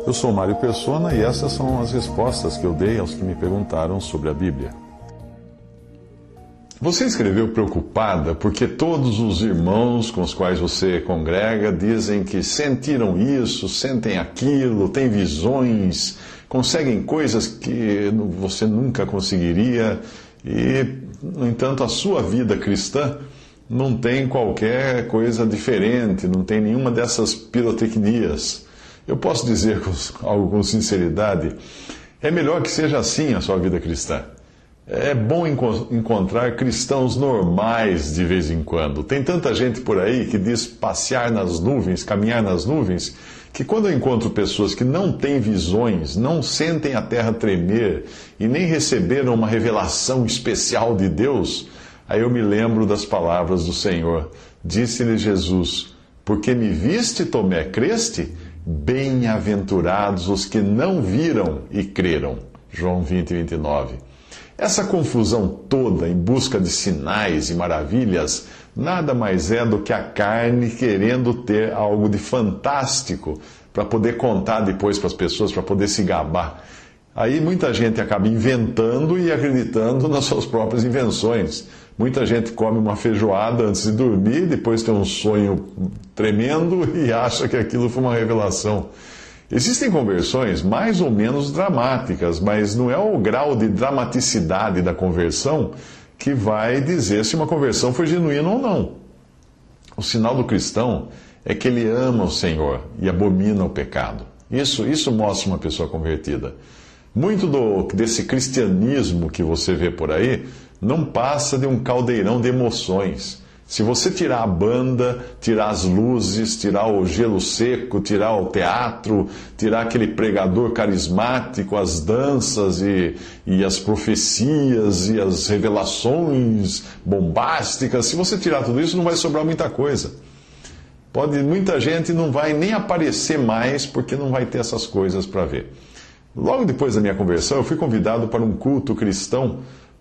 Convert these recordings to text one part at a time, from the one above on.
Eu sou Mário Persona e essas são as respostas que eu dei aos que me perguntaram sobre a Bíblia. Você escreveu preocupada porque todos os irmãos com os quais você congrega dizem que sentiram isso, sentem aquilo, têm visões, conseguem coisas que você nunca conseguiria e, no entanto, a sua vida cristã não tem qualquer coisa diferente, não tem nenhuma dessas pirotecnias. Eu posso dizer algo com sinceridade, é melhor que seja assim a sua vida cristã. É bom encontrar cristãos normais de vez em quando. Tem tanta gente por aí que diz passear nas nuvens, caminhar nas nuvens, que quando eu encontro pessoas que não têm visões, não sentem a terra tremer e nem receberam uma revelação especial de Deus, aí eu me lembro das palavras do Senhor. Disse-lhe Jesus: porque me viste, Tomé, creste? Bem-aventurados os que não viram e creram. João 20, 29. Essa confusão toda em busca de sinais e maravilhas nada mais é do que a carne querendo ter algo de fantástico para poder contar depois para as pessoas, para poder se gabar. Aí muita gente acaba inventando e acreditando nas suas próprias invenções. Muita gente come uma feijoada antes de dormir, depois tem um sonho tremendo e acha que aquilo foi uma revelação. Existem conversões mais ou menos dramáticas, mas não é o grau de dramaticidade da conversão que vai dizer se uma conversão foi genuína ou não. O sinal do cristão é que ele ama o Senhor e abomina o pecado. Isso mostra uma pessoa convertida. Muito desse cristianismo que você vê por aí não passa de um caldeirão de emoções. Se você tirar a banda, tirar as luzes, tirar o gelo seco, tirar o teatro, tirar aquele pregador carismático, as danças e as profecias e as revelações bombásticas, se você tirar tudo isso, não vai sobrar muita coisa. Muita gente não vai nem aparecer mais porque não vai ter essas coisas para ver. Logo depois da minha conversão, eu fui convidado para um culto cristão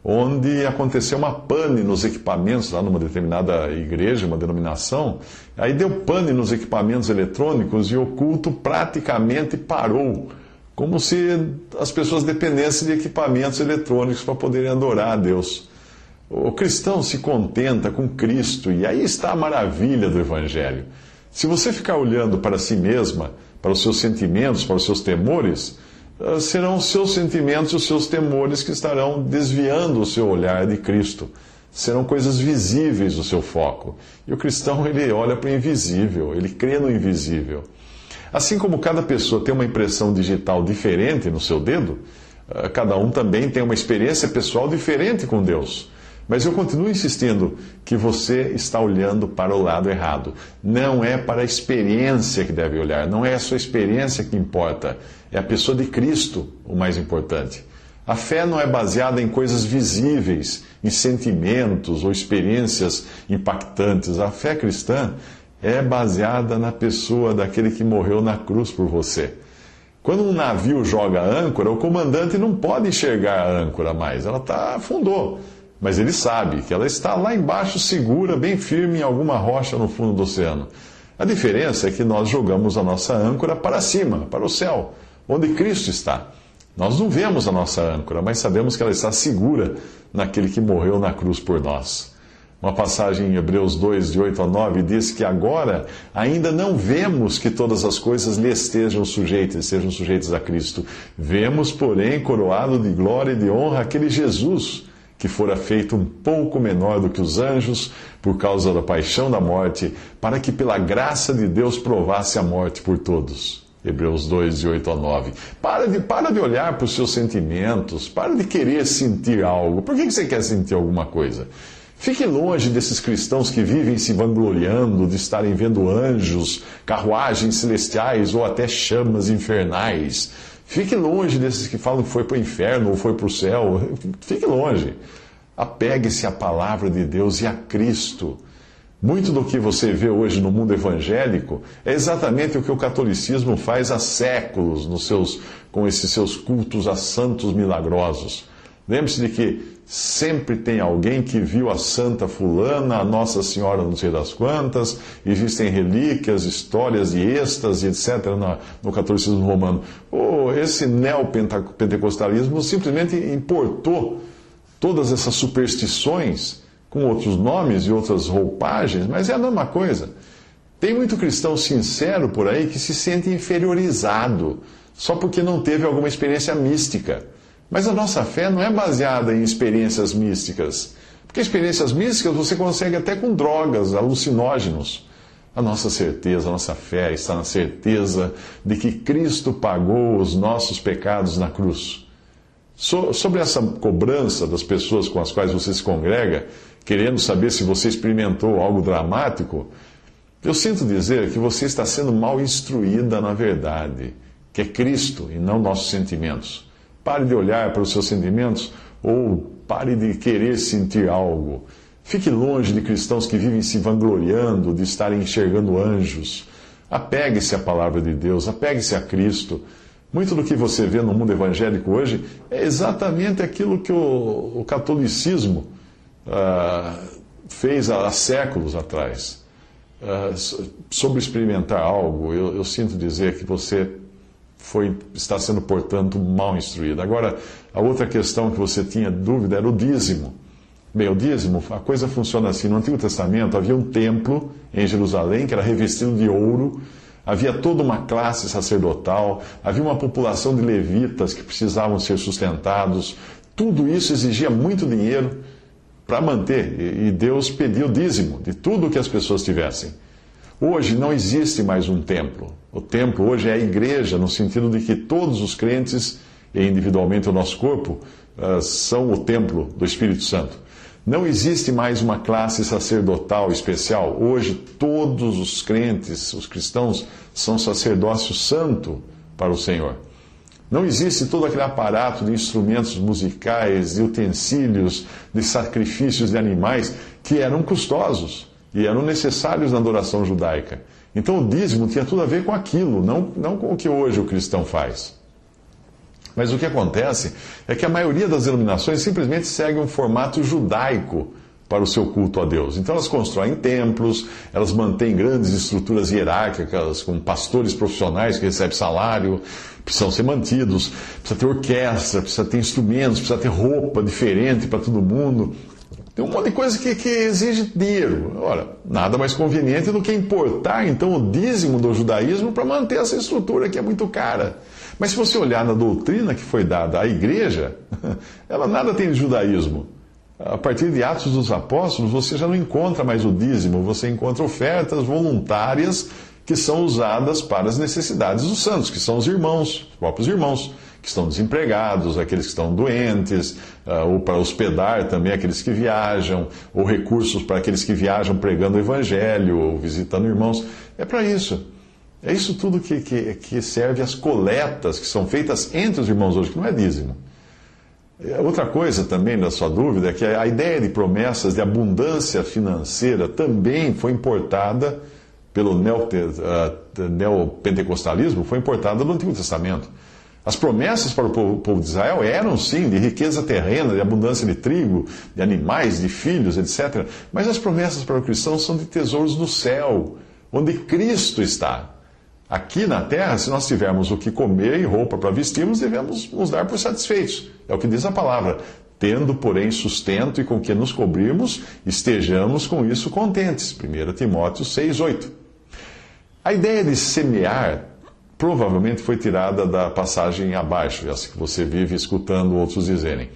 onde aconteceu uma pane nos equipamentos, lá numa determinada igreja, uma denominação. Aí deu pane nos equipamentos eletrônicos e o culto praticamente parou, como se as pessoas dependessem de equipamentos eletrônicos para poderem adorar a Deus. O cristão se contenta com Cristo, e aí está a maravilha do Evangelho. Se você ficar olhando para si mesma, para os seus sentimentos, para os seus temores, serão os seus sentimentos e os seus temores que estarão desviando o seu olhar de Cristo. Serão coisas visíveis o seu foco. E o cristão, ele olha para o invisível, ele crê no invisível. Assim como cada pessoa tem uma impressão digital diferente no seu dedo, cada um também tem uma experiência pessoal diferente com Deus. Mas eu continuo insistindo que você está olhando para o lado errado. Não é para a experiência que deve olhar, não é a sua experiência que importa. É a pessoa de Cristo o mais importante. A fé não é baseada em coisas visíveis, em sentimentos ou experiências impactantes. A fé cristã é baseada na pessoa daquele que morreu na cruz por você. Quando um navio joga a âncora, o comandante não pode enxergar a âncora mais. Ela afundou. Mas ele sabe que ela está lá embaixo, segura, bem firme em alguma rocha no fundo do oceano. A diferença é que nós jogamos a nossa âncora para cima, para o céu, onde Cristo está. Nós não vemos a nossa âncora, mas sabemos que ela está segura naquele que morreu na cruz por nós. Uma passagem em Hebreus 2, de 8 a 9, diz que agora ainda não vemos que todas as coisas lhe sejam sujeitas a Cristo. Vemos, porém, coroado de glória e de honra aquele Jesus, que fora feito um pouco menor do que os anjos, por causa da paixão da morte, para que pela graça de Deus provasse a morte por todos. Hebreus 2, de 8 a 9. Para de olhar para os seus sentimentos, para de querer sentir algo. Por que você quer sentir alguma coisa? Fique longe desses cristãos que vivem se vangloriando de estarem vendo anjos, carruagens celestiais ou até chamas infernais. Fique longe desses que falam que foi para o inferno ou foi para o céu. Fique longe. Apegue-se à palavra de Deus e a Cristo. Muito do que você vê hoje no mundo evangélico é exatamente o que o catolicismo faz há séculos com esses seus cultos a santos milagrosos. Lembre-se de que sempre tem alguém que viu a Santa Fulana, a Nossa Senhora não sei das quantas, existem relíquias, histórias de êxtase, etc., no catolicismo romano. Esse neopentecostalismo simplesmente importou todas essas superstições com outros nomes e outras roupagens, mas é a mesma coisa. Tem muito cristão sincero por aí que se sente inferiorizado só porque não teve alguma experiência mística. Mas a nossa fé não é baseada em experiências místicas. Porque experiências místicas você consegue até com drogas, alucinógenos. A nossa certeza, a nossa fé está na certeza de que Cristo pagou os nossos pecados na cruz. Sobre essa cobrança das pessoas com as quais você se congrega, querendo saber se você experimentou algo dramático, eu sinto dizer que você está sendo mal instruída na verdade, que é Cristo e não nossos sentimentos. Pare de olhar para os seus sentimentos ou pare de querer sentir algo. Fique longe de cristãos que vivem se vangloriando de estarem enxergando anjos. Apegue-se à palavra de Deus, apegue-se a Cristo. Muito do que você vê no mundo evangélico hoje é exatamente aquilo que o catolicismo fez há séculos atrás. Sobre experimentar algo, eu sinto dizer que você está sendo, portanto, mal instruído. Agora, a outra questão que você tinha dúvida era o dízimo. Bem, o dízimo, a coisa funciona assim. No Antigo Testamento havia um templo em Jerusalém que era revestido de ouro, havia toda uma classe sacerdotal, havia uma população de levitas que precisavam ser sustentados. Tudo isso exigia muito dinheiro para manter, e Deus pediu dízimo de tudo que as pessoas tivessem. Hoje não existe mais um templo. O templo hoje é a igreja, no sentido de que todos os crentes, e individualmente o nosso corpo, são o templo do Espírito Santo. Não existe mais uma classe sacerdotal especial. Hoje todos os crentes, os cristãos, são sacerdócio santo para o Senhor. Não existe todo aquele aparato de instrumentos musicais, de utensílios, de sacrifícios de animais que eram custosos e eram necessários na adoração judaica. Então o dízimo tinha tudo a ver com aquilo, não com o que hoje o cristão faz. Mas o que acontece é que a maioria das denominações simplesmente segue um formato judaico para o seu culto a Deus. Então elas constroem templos, elas mantêm grandes estruturas hierárquicas, com pastores profissionais que recebem salário, precisam ser mantidos, precisa ter orquestra, precisa ter instrumentos, precisa ter roupa diferente para todo mundo. Tem um monte de coisa que exige dinheiro. Ora, nada mais conveniente do que importar, então, o dízimo do judaísmo para manter essa estrutura que é muito cara. Mas se você olhar na doutrina que foi dada à igreja, ela nada tem de judaísmo. A partir de Atos dos Apóstolos, você já não encontra mais o dízimo, você encontra ofertas voluntárias que são usadas para as necessidades dos santos, que são os irmãos, os próprios irmãos, que estão desempregados, aqueles que estão doentes, ou para hospedar também aqueles que viajam, ou recursos para aqueles que viajam pregando o evangelho, ou visitando irmãos. É para isso. É isso tudo que serve às coletas que são feitas entre os irmãos hoje, que não é dízimo. Outra coisa também da sua dúvida é que a ideia de promessas de abundância financeira também foi importada pelo neopentecostalismo, foi importada do Antigo Testamento. As promessas para o povo de Israel eram sim de riqueza terrena, de abundância de trigo, de animais, de filhos, etc. Mas as promessas para o cristão são de tesouros do céu, onde Cristo está. Aqui na terra, se nós tivermos o que comer e roupa para vestirmos, devemos nos dar por satisfeitos. É o que diz a palavra. Tendo, porém, sustento e com que nos cobrirmos, estejamos com isso contentes. 1 Timóteo 6,8. A ideia de semear provavelmente foi tirada da passagem abaixo, essa que você vive escutando outros dizerem.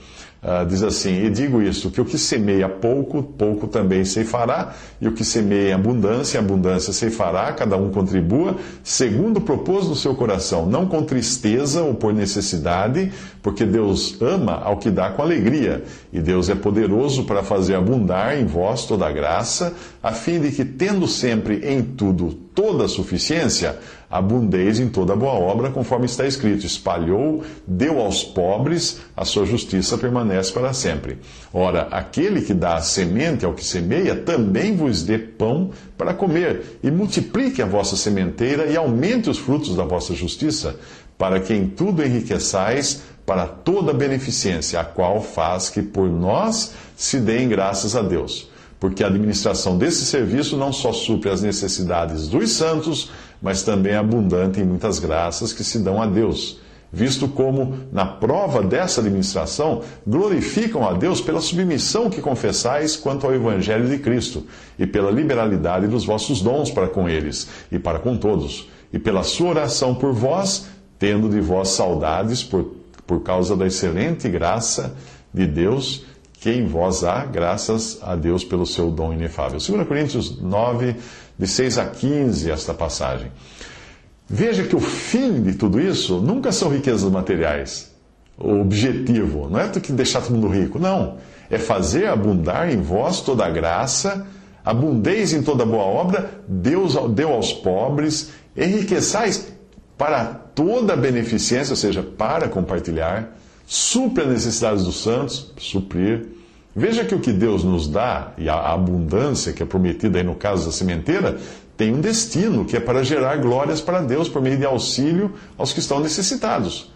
Diz assim: e digo isto, que o que semeia pouco, pouco também ceifará, e o que semeia em abundância, abundância ceifará, cada um contribua, segundo propôs no seu coração, não com tristeza ou por necessidade, porque Deus ama ao que dá com alegria, e Deus é poderoso para fazer abundar em vós toda a graça, a fim de que, tendo sempre em tudo toda a suficiência, abundeis em toda boa obra, conforme está escrito: espalhou, deu aos pobres, a sua justiça permanece para sempre. Ora, aquele que dá a semente ao que semeia, também vos dê pão para comer, e multiplique a vossa sementeira, e aumente os frutos da vossa justiça, para que em tudo enriqueçais, para toda beneficência, a qual faz que por nós se deem graças a Deus. Porque a administração desse serviço não só supre as necessidades dos santos, mas também é abundante em muitas graças que se dão a Deus, visto como, na prova dessa administração, glorificam a Deus pela submissão que confessais quanto ao Evangelho de Cristo, e pela liberalidade dos vossos dons para com eles, e para com todos, e pela sua oração por vós, tendo de vós saudades por causa da excelente graça de Deus, que em vós há, graças a Deus pelo seu dom inefável. 2 Coríntios 9, de 6 a 15, esta passagem. Veja que o fim de tudo isso nunca são riquezas materiais. O objetivo não é deixar todo mundo rico, não. É fazer abundar em vós toda a graça, abundeis em toda boa obra, Deus deu aos pobres, enriqueçais para toda a beneficência, ou seja, para compartilhar, supre as necessidades dos santos, suprir. Veja que o que Deus nos dá, e a abundância que é prometida aí no caso da sementeira, tem um destino, que é para gerar glórias para Deus por meio de auxílio aos que estão necessitados.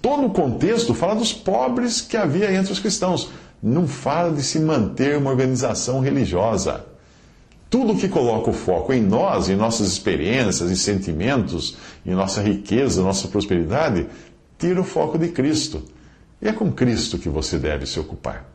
Todo o contexto fala dos pobres que havia entre os cristãos. Não fala de se manter uma organização religiosa. Tudo que coloca o foco em nós, em nossas experiências e sentimentos, em nossa riqueza, nossa prosperidade, tira o foco de Cristo. E é com Cristo que você deve se ocupar.